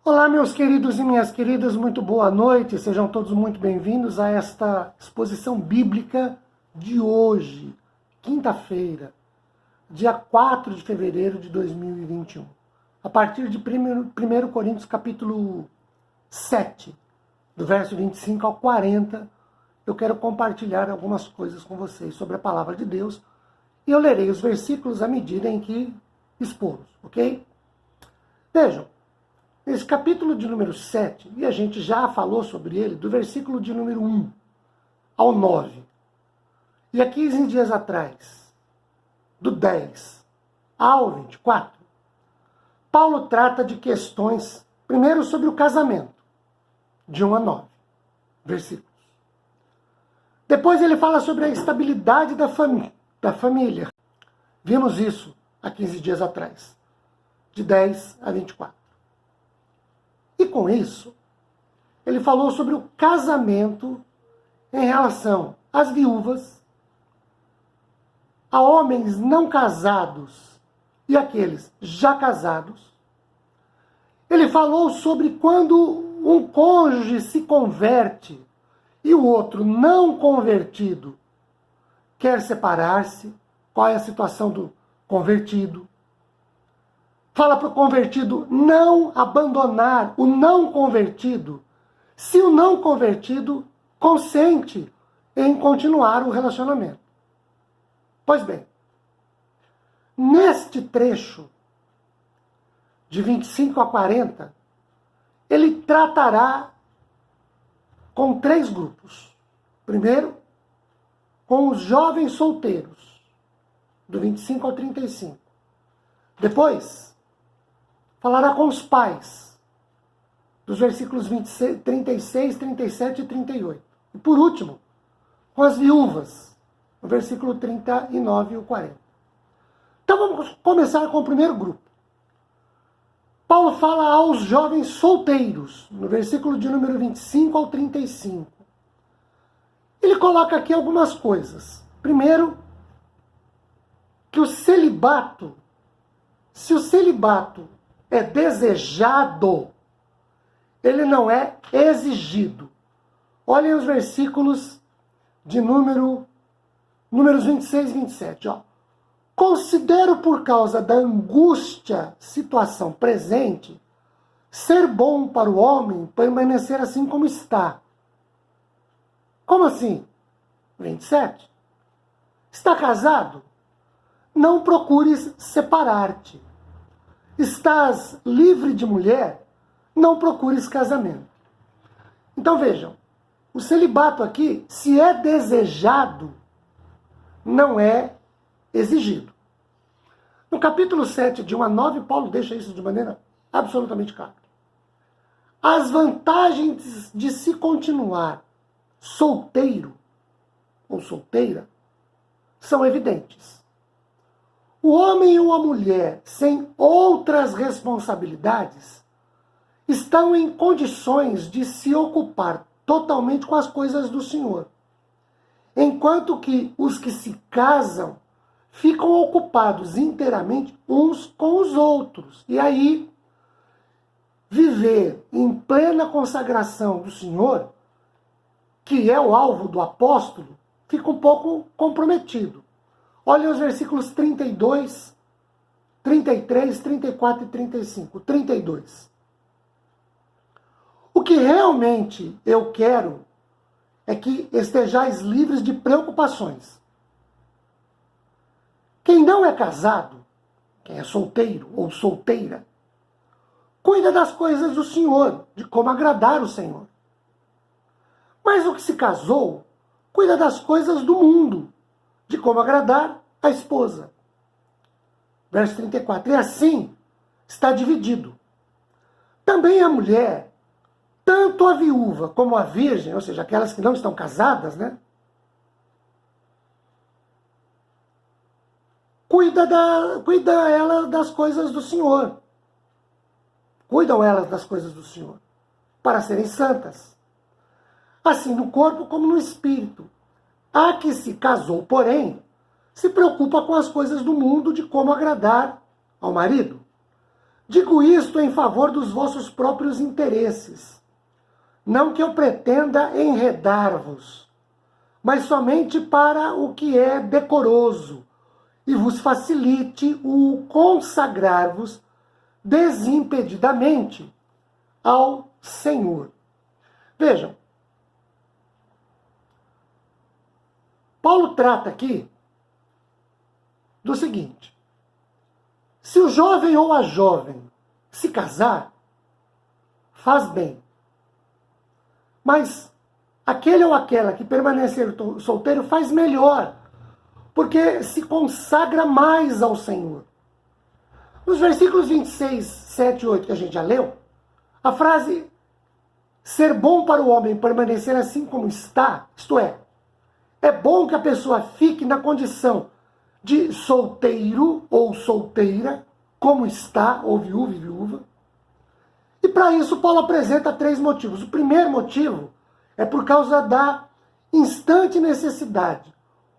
Olá, meus queridos e minhas queridas, muito boa noite, sejam todos muito bem-vindos a esta exposição bíblica de hoje, quinta-feira, dia 4 de fevereiro de 2021, a partir de 1 Coríntios capítulo 7, do verso 25 ao 40, eu quero compartilhar algumas coisas com vocês sobre a palavra de Deus e eu lerei os versículos à medida em que expô-los, ok? Vejam, nesse capítulo de número 7, e a gente já falou sobre ele, do versículo de número 1 ao 9, e há 15 dias atrás, do 10 ao 24, Paulo trata de questões, primeiro sobre o casamento, de 1 a 9 versículos. Depois ele fala sobre a estabilidade da família. Vimos isso há 15 dias atrás, de 10 a 24. E com isso, ele falou sobre o casamento em relação às viúvas, a homens não casados e aqueles já casados. Ele falou sobre quando um cônjuge se converte e o outro não convertido quer separar-se, qual é a situação do convertido. Fala para o convertido não abandonar o não convertido, se o não convertido consente em continuar o relacionamento. Pois bem, neste trecho, de 25 a 40, ele tratará com 3 grupos. Primeiro, com os jovens solteiros, do 25 ao 35. Depois, falará com os pais, dos versículos 26, 36, 37 e 38. E por último, com as viúvas, no versículo 39 e o 40. Então vamos começar com o primeiro grupo. Paulo fala aos jovens solteiros, no versículo de número 25 ao 35. Ele coloca aqui algumas coisas. Primeiro, que o celibato, se o celibato é desejado, ele não é exigido. Olhem os versículos de números 26 e 27. Ó. Considero por causa da angústia situação presente, ser bom para o homem permanecer assim como está. Como assim? 27. Está casado? Não procures separar-te. Estás livre de mulher? Não procures casamento. Então vejam, o celibato aqui, se é desejado, não é exigido. No capítulo 7, de 1 a 9, Paulo deixa isso de maneira absolutamente clara. As vantagens de se continuar solteiro ou solteira são evidentes. O homem ou a mulher sem outras responsabilidades estão em condições de se ocupar totalmente com as coisas do Senhor, enquanto que os que se casam ficam ocupados inteiramente uns com os outros. E aí, viver em plena consagração do Senhor, que é o alvo do apóstolo, fica um pouco comprometido. Olhem os versículos 32, 33, 34 e 35. 32. O que realmente eu quero é que estejais livres de preocupações. Quem não é casado, quem é solteiro ou solteira, cuida das coisas do Senhor, de como agradar o Senhor. Mas o que se casou, cuida das coisas do mundo, de como agradar a esposa. Verso 34. E assim está dividido. Também a mulher, tanto a viúva como a virgem, ou seja, aquelas que não estão casadas, né? Cuida ela das coisas do Senhor. Cuidam elas das coisas do Senhor, para serem santas. Assim no corpo como no espírito. A que se casou, porém, se preocupa com as coisas do mundo, de como agradar ao marido. Digo isto em favor dos vossos próprios interesses, não que eu pretenda enredar-vos, mas somente para o que é decoroso, e vos facilite o consagrar-vos desimpedidamente ao Senhor. Vejam, Paulo trata aqui do seguinte: se o jovem ou a jovem se casar, faz bem. Mas aquele ou aquela que permanecer solteiro faz melhor, porque se consagra mais ao Senhor. Nos versículos 26, 7 e 8 que a gente já leu, a frase ser bom para o homem permanecer assim como está, isto é bom que a pessoa fique na condição de solteiro ou solteira, como está, ou viúvo e viúva. E para isso Paulo apresenta 3 motivos. O primeiro motivo é por causa da instante necessidade.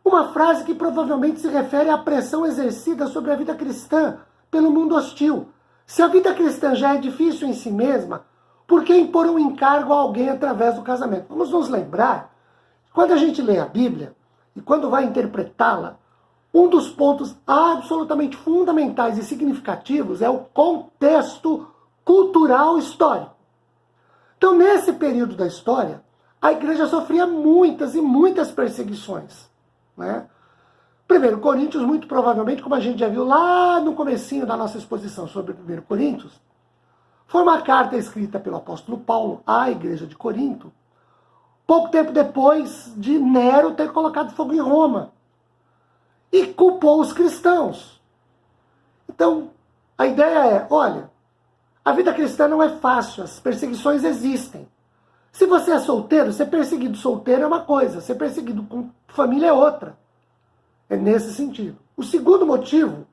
Uma frase que provavelmente se refere à pressão exercida sobre a vida cristã pelo mundo hostil. Se a vida cristã já é difícil em si mesma, por que impor um encargo a alguém através do casamento? Vamos nos lembrar, quando a gente lê a Bíblia e quando vai interpretá-la, um dos pontos absolutamente fundamentais e significativos é o contexto cultural histórico. Então, nesse período da história, a igreja sofria muitas e muitas perseguições, né? 1 Coríntios, muito provavelmente, como a gente já viu lá no comecinho da nossa exposição sobre 1 Coríntios, foi uma carta escrita pelo apóstolo Paulo à igreja de Corinto, pouco tempo depois de Nero ter colocado fogo em Roma, e culpou os cristãos. Então, a ideia é, olha, a vida cristã não é fácil, as perseguições existem. Se você é solteiro, ser perseguido solteiro é uma coisa, ser perseguido com família é outra. É nesse sentido. O segundo motivo,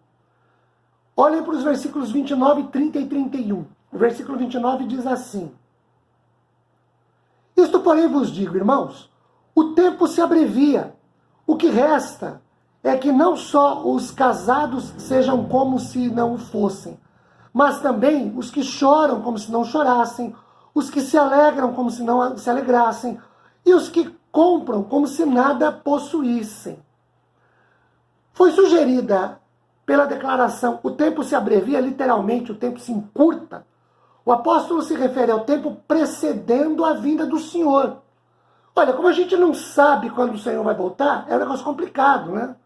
olhem para os versículos 29, 30 e 31. O versículo 29 diz assim: isto, porém, vos digo, irmãos, o tempo se abrevia. O que resta é que não só os casados sejam como se não o fossem, mas também os que choram como se não chorassem, os que se alegram como se não se alegrassem, e os que compram como se nada possuíssem. Foi sugerida pela declaração, o tempo se abrevia, literalmente, o tempo se encurta. O apóstolo se refere ao tempo precedendo a vinda do Senhor. Olha, como a gente não sabe quando o Senhor vai voltar, é um negócio complicado, né?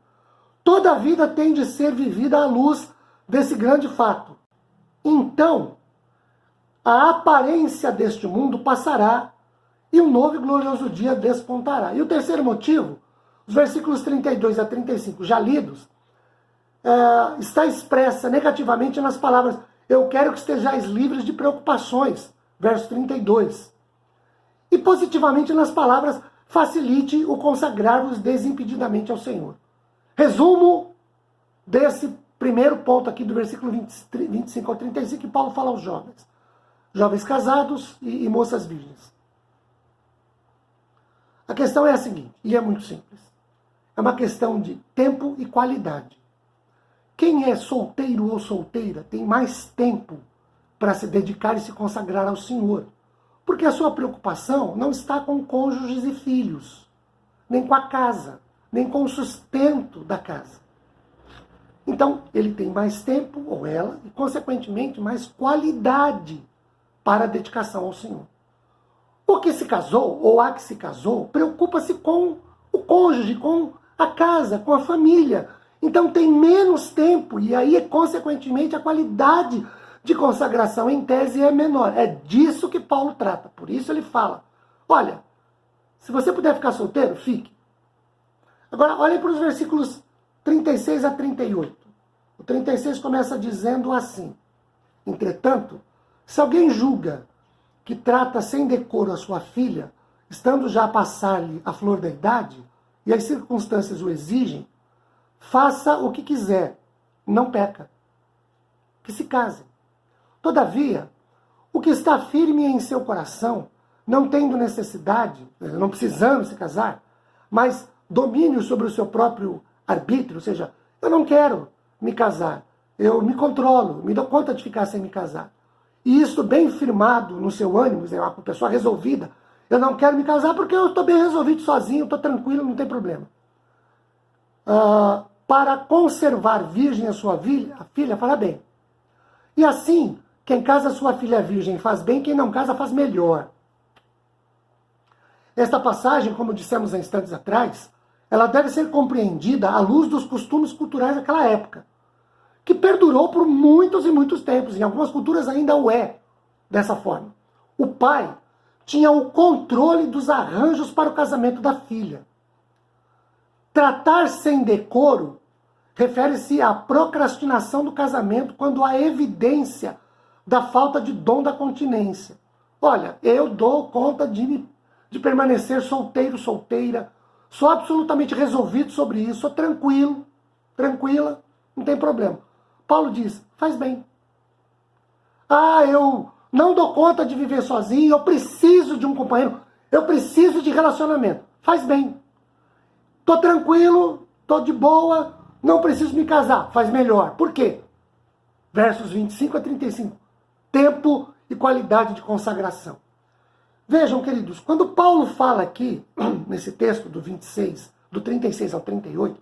Toda a vida tem de ser vivida à luz desse grande fato. Então, a aparência deste mundo passará e um novo e glorioso dia despontará. E o terceiro motivo, os versículos 32 a 35 já lidos, está expressa negativamente nas palavras: eu quero que estejais livres de preocupações, verso 32. E positivamente nas palavras: facilite o consagrar-vos desimpedidamente ao Senhor. Resumo desse primeiro ponto aqui do versículo 25 ao 35, que Paulo fala aos jovens. Jovens casados e moças virgens. A questão é a seguinte, e é muito simples. É uma questão de tempo e qualidade. Quem é solteiro ou solteira tem mais tempo para se dedicar e se consagrar ao Senhor. Porque a sua preocupação não está com cônjuges e filhos, nem com a casa, nem com o sustento da casa. Então, ele tem mais tempo, ou ela, e consequentemente mais qualidade para a dedicação ao Senhor. O que se casou, ou a que se casou, preocupa-se com o cônjuge, com a casa, com a família. Então tem menos tempo, e aí, consequentemente, a qualidade de consagração em tese é menor. É disso que Paulo trata. Por isso ele fala, olha, se você puder ficar solteiro, fique. Agora, olhem para os versículos 36 a 38. O 36 começa dizendo assim: entretanto, se alguém julga que trata sem decoro a sua filha, estando já a passar-lhe a flor da idade, e as circunstâncias o exigem, faça o que quiser, não peca. Que se case. Todavia, o que está firme em seu coração, não tendo necessidade, não precisando se casar, mas domínio sobre o seu próprio arbítrio, ou seja, eu não quero me casar, eu me controlo, me dou conta de ficar sem me casar. E isso bem firmado no seu ânimo, é uma pessoa resolvida. Eu não quero me casar porque eu estou bem resolvido sozinho, estou tranquilo, não tem problema. Para conservar virgem a sua filha, fala bem. E assim, quem casa sua filha virgem faz bem, quem não casa faz melhor. Esta passagem, como dissemos há instantes atrás, ela deve ser compreendida à luz dos costumes culturais daquela época, que perdurou por muitos e muitos tempos. Em algumas culturas ainda o é dessa forma. O pai tinha o controle dos arranjos para o casamento da filha. Tratar sem decoro refere-se à procrastinação do casamento quando há evidência da falta de dom da continência. Olha, eu dou conta de permanecer solteiro, solteira, sou absolutamente resolvido sobre isso, sou tranquilo, tranquila, não tem problema. Paulo diz, faz bem. Eu não dou conta de viver sozinho, eu preciso de um companheiro, eu preciso de relacionamento. Faz bem. Tô tranquilo, tô de boa, não preciso me casar. Faz melhor. Por quê? Versos 25 a 35. Tempo e qualidade de consagração. Vejam, queridos, quando Paulo fala aqui, nesse texto do 36 ao 38,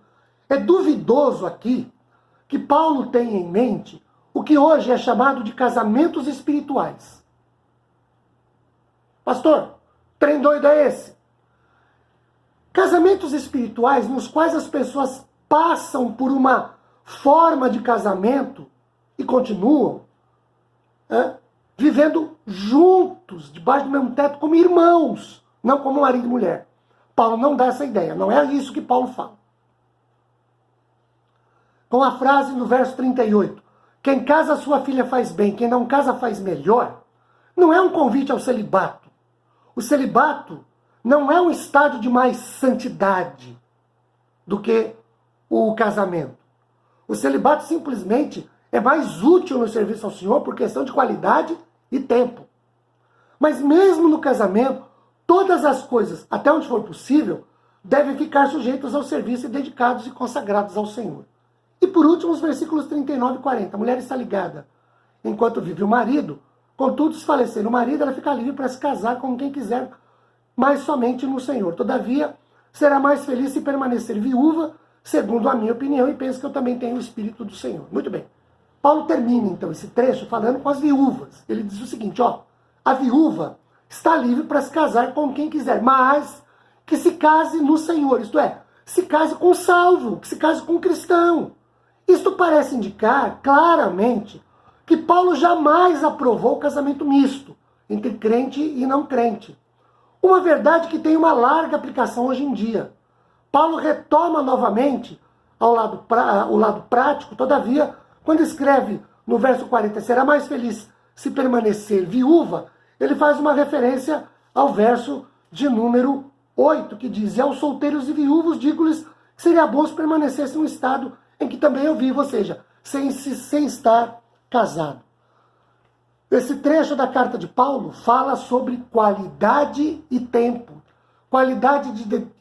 é duvidoso aqui que Paulo tenha em mente o que hoje é chamado de casamentos espirituais. Pastor, trem doido é esse? Casamentos espirituais nos quais as pessoas passam por uma forma de casamento e continuam vivendo juntos, debaixo do mesmo teto, como irmãos, não como marido e mulher. Paulo não dá essa ideia, não é isso que Paulo fala. Com a frase no verso 38, quem casa sua filha faz bem, quem não casa faz melhor, não é um convite ao celibato. O celibato não é um estado de mais santidade do que o casamento. O celibato simplesmente é mais útil no serviço ao Senhor por questão de qualidade e tempo. Mas mesmo no casamento, todas as coisas, até onde for possível, devem ficar sujeitas ao serviço e dedicados e consagrados ao Senhor. E por último, os versículos 39 e 40. A mulher está ligada enquanto vive o marido, contudo, se falecer o marido, ela fica livre para se casar com quem quiser, mas somente no Senhor. Todavia, será mais feliz se permanecer viúva, segundo a minha opinião, e penso que eu também tenho o Espírito do Senhor. Muito bem. Paulo termina, então, esse trecho falando com as viúvas. Ele diz o seguinte, a viúva está livre para se casar com quem quiser, mas que se case no Senhor, isto é, se case com salvo, que se case com cristão. Isto parece indicar claramente que Paulo jamais aprovou o casamento misto, entre crente e não crente. Uma verdade que tem uma larga aplicação hoje em dia. Paulo retoma novamente o lado prático, todavia, quando escreve no verso 40, será mais feliz se permanecer viúva, ele faz uma referência ao verso de número 8, que diz, e aos solteiros e viúvos digo-lhes que seria bom se permanecesse no estado em que também eu vivo, ou seja, sem estar casado. Esse trecho da carta de Paulo fala sobre qualidade e tempo. Qualidade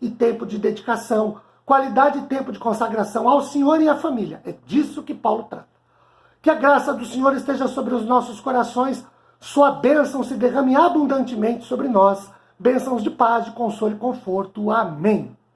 e tempo de dedicação, qualidade e tempo de consagração ao Senhor e à família. É disso que Paulo trata. Que a graça do Senhor esteja sobre os nossos corações, sua bênção se derrame abundantemente sobre nós, bênçãos de paz, de consolo e conforto. Amém.